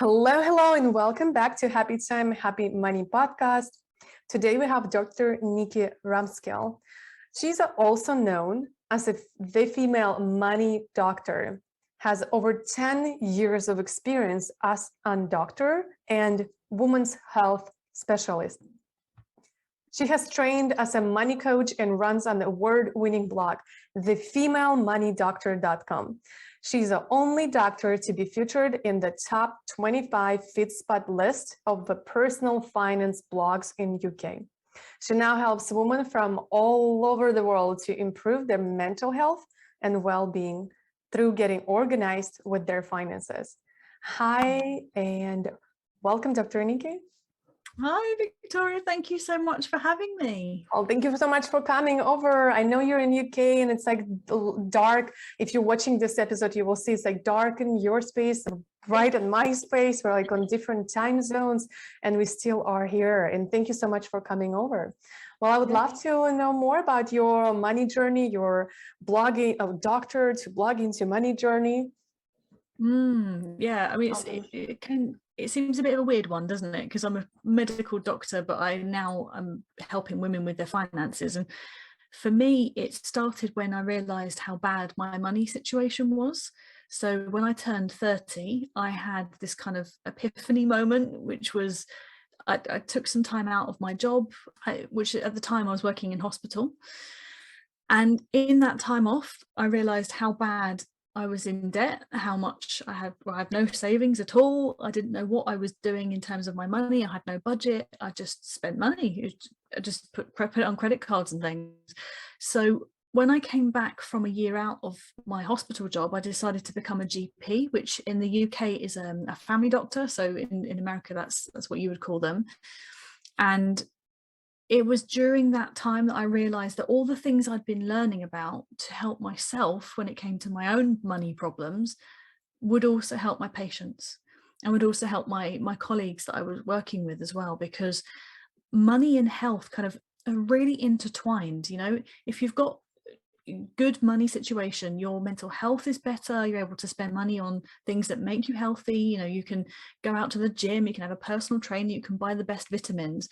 Hello, and welcome back to Happy Time, Happy Money podcast. Today we have Dr. Nikki Ramskill. She's also known as the female money doctor, has over 10 years of experience as a doctor and women's health specialist. She has trained as a money coach and runs an award-winning blog, thefemalemoneydoctor.com. She's the only doctor to be featured in the top 25 FitSpot list of the personal finance blogs in UK. She now helps women from all over the world to improve their mental health and well-being through getting organized with their finances. Hi, and welcome, Dr. Nikki. Hi, Viktoriia. Thank you so much for having me. Well, thank you so much for coming over. I know you're in UK and it's like dark. If you're watching this episode, you will see it's like dark in your space, bright in my space. We're like on different time zones and we still are here. And thank you so much for coming over. Well, I would love to know more about your money journey, your blogging of doctor to blogging to money journey. Yeah, I mean, it seems a bit of a weird one, doesn't it? Because I'm a medical doctor, but I'm helping women with their finances. And for me, it started when I realized how bad my money situation was. So when I turned 30, I had this kind of epiphany moment, which was I took some time out of my job, which at the time I was working in hospital. And in that time off, I realized how bad I was in debt, how much I had no savings at all. I didn't know what I was doing in terms of my money. I had no budget. I just spent money. I just put it on credit cards and things. So when I came back from a year out of my hospital job, I decided to become a GP, which in the UK is a family doctor. So in America, that's what you would call them. And it was during that time that I realized that all the things I'd been learning about to help myself when it came to my own money problems would also help my patients and would also help my colleagues that I was working with as well, because money and health kind of are really intertwined. You know, if you've got good money situation, your mental health is better, you're able to spend money on things that make you healthy. You know, you can go out to the gym, you can have a personal trainer, you can buy the best vitamins.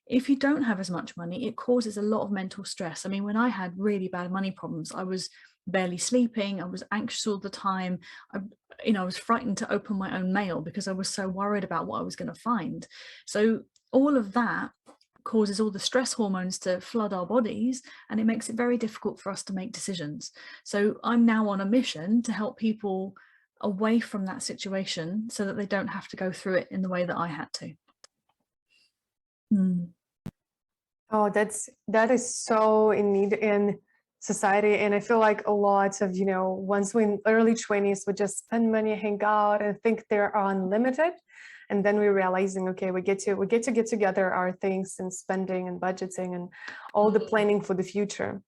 If you don't have as much money, it causes a lot of mental stress. I mean, when I had really bad money problems, I was barely sleeping, I was anxious all the time. I was frightened to open my own mail because I was so worried about what I was going to find. So all of that causes all the stress hormones to flood our bodies, and it makes it very difficult for us to make decisions. So I'm now on a mission to help people away from that situation so that they don't have to go through it in the way that I had to. Oh, that is so in need in society. And I feel like a lot of, once we're in early 20s, we just spend money, hang out and think they're unlimited. And then we're realizing, okay, we get to get together our things and spending and budgeting and all the planning for the future.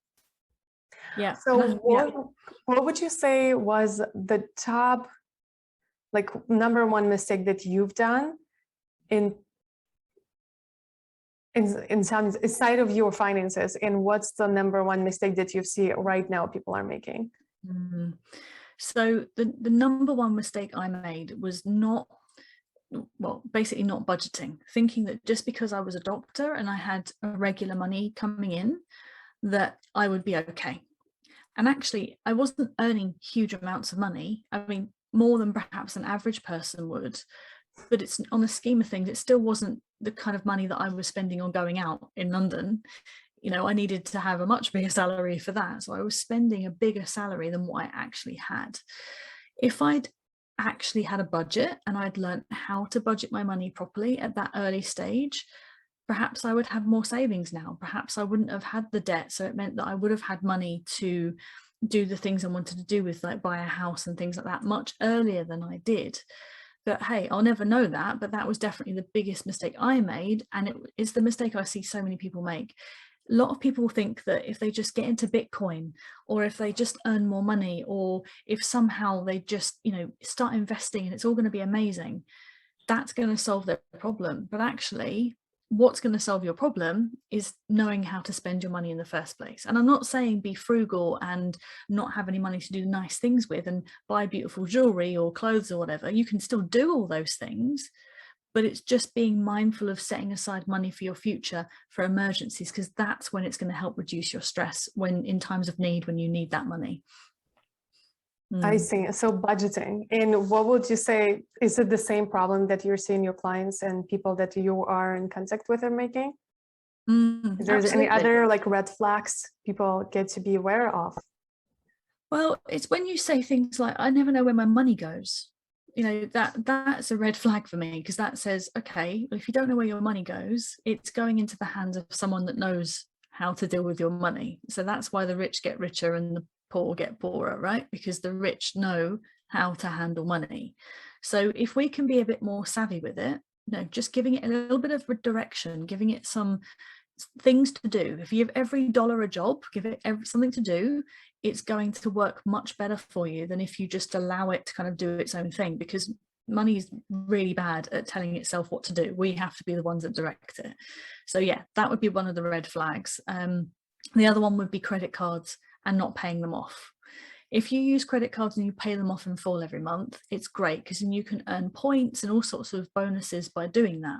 Yeah. So what would you say was the top, like, number one mistake that you've done inside of your finances, and what's the number one mistake that you see right now people are making? So the number one mistake I made was basically not budgeting, thinking that just because I was a doctor and I had a regular money coming in, that I would be okay. And actually, I wasn't earning huge amounts of money. I mean, more than perhaps an average person would, but it's on the scheme of things, it still wasn't the kind of money that I was spending on going out in London. You know, I needed to have a much bigger salary for that. So I was spending a bigger salary than what I actually had. If I'd actually had a budget and I'd learned how to budget my money properly at that early stage, perhaps I would have more savings now. Perhaps I wouldn't have had the debt. So it meant that I would have had money to do the things I wanted to do with, like buy a house and things like that, much earlier than I did. But hey, I'll never know that. But that was definitely the biggest mistake I made. And it's the mistake I see so many people make. A lot of people think that if they just get into Bitcoin, or if they just earn more money, or if somehow they just, start investing and it's all going to be amazing, that's going to solve their problem. But actually, what's going to solve your problem is knowing how to spend your money in the first place. And I'm not saying be frugal and not have any money to do nice things with and buy beautiful jewelry or clothes or whatever. You can still do all those things, but it's just being mindful of setting aside money for your future, for emergencies, because that's when it's going to help reduce your stress when in times of need, when you need that money. I see. So budgeting. And what would you say, is it the same problem that you're seeing your clients and people that you are in contact with are making? Is there any other like red flags people get to be aware of? Well, it's when you say things like, I never know where my money goes. You know, that's a red flag for me, because that says, okay, if you don't know where your money goes, it's going into the hands of someone that knows how to deal with your money. So that's why the rich get richer and the poor get poorer, right? Because the rich know how to handle money. So if we can be a bit more savvy with it, you know, just giving it a little bit of direction, giving it some things to do. If you give every dollar a job, give it something to do, it's going to work much better for you than if you just allow it to kind of do its own thing, because money is really bad at telling itself what to do. We have to be the ones that direct it. So yeah, that would be one of the red flags. The other one would be credit cards and not paying them off. If you use credit cards and you pay them off in full every month, it's great, because then you can earn points and all sorts of bonuses by doing that.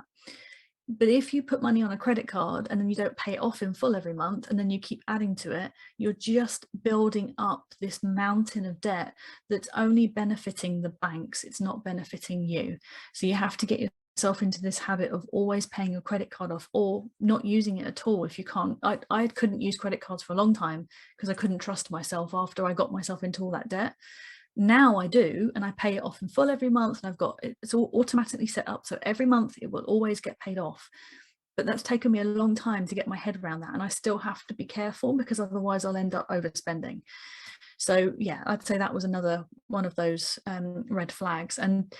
But if you put money on a credit card and then you don't pay it off in full every month, and then you keep adding to it, you're just building up this mountain of debt that's only benefiting the banks. It's not benefiting you. So you have to get yourself into this habit of always paying your credit card off, or not using it at all if you can't. I couldn't use credit cards for a long time because I couldn't trust myself after I got myself into all that debt. Now I do, and I pay it off in full every month, and it's all automatically set up, so every month it will always get paid off. But that's taken me a long time to get my head around that, and I still have to be careful, because otherwise I'll end up overspending. So yeah, I'd say that was another one of those red flags. And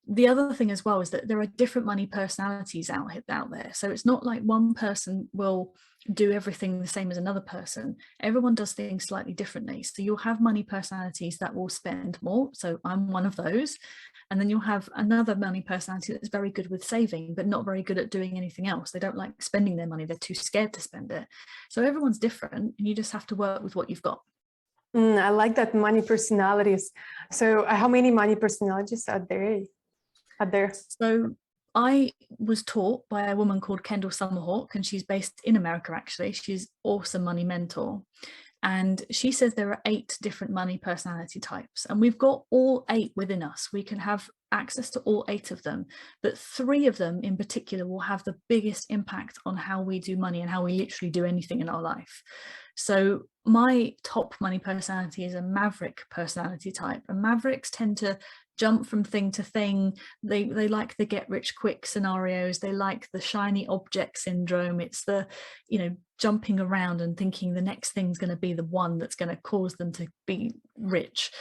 the other thing as well is that there are different money personalities out there. So it's not like one person will do everything the same as another person. Everyone does things slightly differently. So you'll have money personalities that will spend more. So I'm one of those. And then you'll have another money personality that's very good with saving, but not very good at doing anything else. They don't like spending their money. They're too scared to spend it. So everyone's different, and you just have to work with what you've got. I like that, money personalities. So how many money personalities are there? So I was taught by a woman called Kendall Summerhawk, and she's based in America, actually. She's awesome money mentor. And she says there are 8 different money personality types, and we've got all 8 within us. We can have access to all 8 of them, but 3 of them in particular will have the biggest impact on how we do money and how we literally do anything in our life. So my top money personality is a maverick personality type, and mavericks tend to jump from thing to thing. They like the get rich quick scenarios. They like the shiny object syndrome. It's the, you know, jumping around and thinking the next thing's going to be the one that's going to cause them to be rich.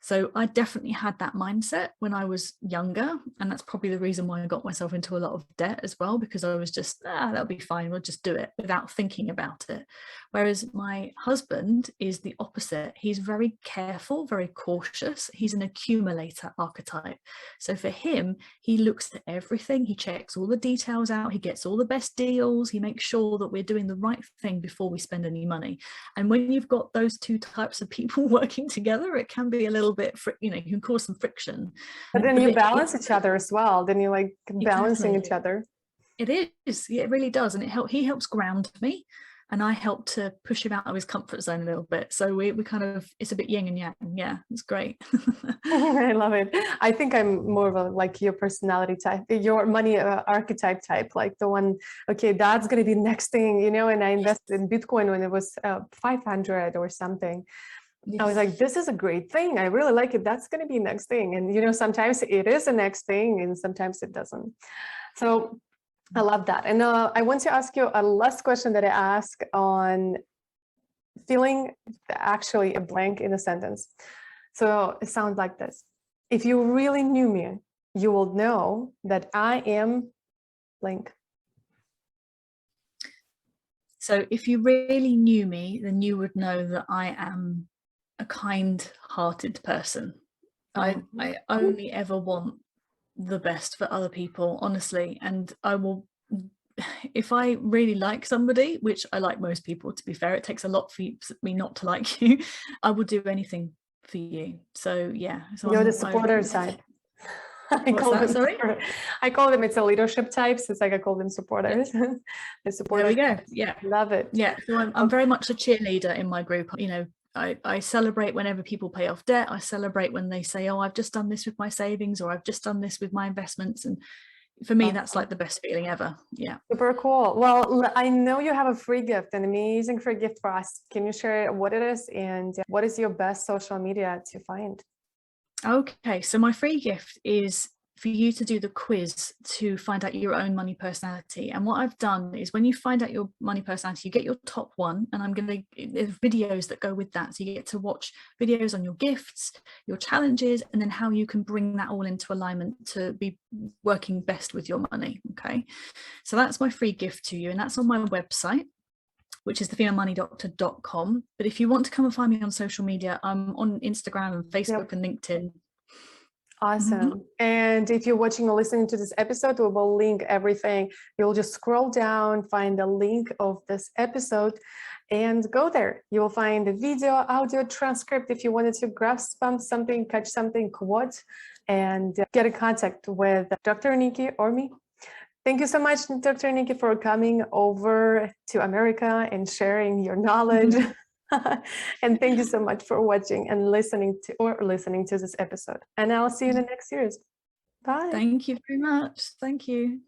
So I definitely had that mindset when I was younger, and that's probably the reason why I got myself into a lot of debt as well, because I was just, that'll be fine, we'll just do it, without thinking about it. Whereas my husband is the opposite. He's very careful, very cautious. He's an accumulator archetype. So for him, he looks at everything, he checks all the details out, he gets all the best deals, he makes sure that we're doing the right thing before we spend any money. And when you've got those 2 types of people working together, it can be a little bit, you know, you can cause some friction. But then you balance each other as well. Then you like balancing each other. It is. Yeah, it really does. And he helps ground me, and I help to push him out of his comfort zone a little bit. So we kind of, it's a bit yin and yang. Yeah, it's great. I love it. I think I'm more of a, like, your personality type, your money archetype type, like the one, okay, that's going to be next thing, you know, and I invested in Bitcoin when it was 500 or something. Yes. I was like, this is a great thing. I really like it. That's going to be next thing. And, you know, sometimes it is the next thing and sometimes it doesn't. So I love that. And I want to ask you a last question that I ask on filling actually a blank in a sentence. So it sounds like this. If you really knew me, you will know that I am blank. So if you really knew me, then you would know that I am a kind-hearted person. I only ever want the best for other people, honestly, and I will if I really like somebody, which I like most people, to be fair, it takes a lot for me not to like you, I will do anything for you. So yeah. So You're the supporter type. What's that, sorry? I call them, it's a leadership types. It's like I call them supporters. The supporters. There we go. Yeah. Love it. Yeah. So I'm very much a cheerleader in my group. You know, I celebrate whenever people pay off debt. I celebrate when they say, oh, I've just done this with my savings, or I've just done this with my investments. And for me, that's like the best feeling ever. Yeah. Super cool. Well, I know you have a free gift, an amazing free gift for us. Can you share what it is and what is your best social media to find? Okay, so my free gift is for you to do the quiz to find out your own money personality. And what I've done is, when you find out your money personality, you get your top one, and there's videos that go with that. So you get to watch videos on your gifts, your challenges, and then how you can bring that all into alignment to be working best with your money. Okay, so that's my free gift to you, and that's on my website, which is thefemalemoneydoctor.com. But if you want to come and find me on social media, I'm on Instagram and Facebook and LinkedIn. Awesome. And if you're watching or listening to this episode, we will link everything. You'll just scroll down, find the link of this episode and go there. You will find the video, audio transcript if you wanted to grasp something, catch something, quote, and get in contact with Dr. Nikki or me. Thank you so much, Dr. Nikki, for coming over to America and sharing your knowledge. And thank you so much for watching and listening to this episode. And I'll see you in the next series. Bye. Thank you very much. Thank you.